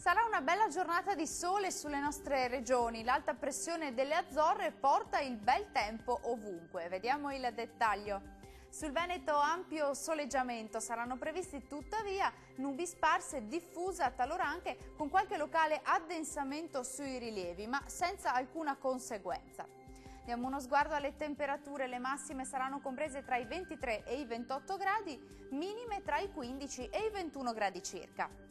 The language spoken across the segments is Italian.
Sarà una bella giornata di sole sulle nostre regioni. L'alta pressione delle Azzorre porta il bel tempo ovunque. Vediamo il dettaglio. Sul Veneto ampio soleggiamento, saranno previsti tuttavia nubi sparse diffuse, talora anche con qualche locale addensamento sui rilievi, ma senza alcuna conseguenza. Diamo uno sguardo alle temperature, le massime saranno comprese tra i 23 e i 28 gradi, minime tra i 15 e i 21 gradi circa.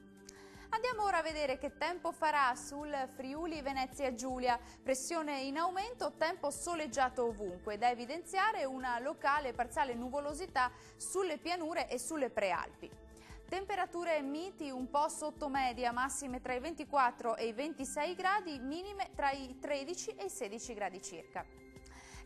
Andiamo ora a vedere che tempo farà sul Friuli Venezia Giulia. Pressione in aumento, tempo soleggiato ovunque. Da evidenziare una locale parziale nuvolosità sulle pianure e sulle prealpi. Temperature miti un po' sotto media, massime tra i 24 e i 26 gradi, minime tra i 13 e i 16 gradi circa.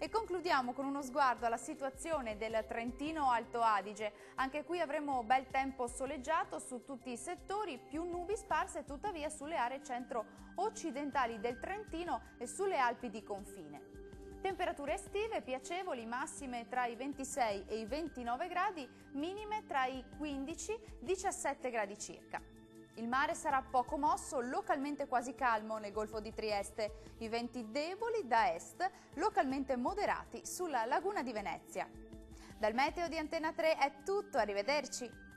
E concludiamo con uno sguardo alla situazione del Trentino Alto Adige. Anche qui avremo bel tempo soleggiato su tutti i settori, più nubi sparse tuttavia sulle aree centro-occidentali del Trentino e sulle Alpi di confine. Temperature estive piacevoli, massime tra i 26 e i 29 gradi, minime tra i 15 e i 17 gradi circa. Il mare sarà poco mosso, localmente quasi calmo nel Golfo di Trieste, i venti deboli da est, localmente moderati sulla laguna di Venezia. Dal meteo di Antena 3 è tutto, arrivederci!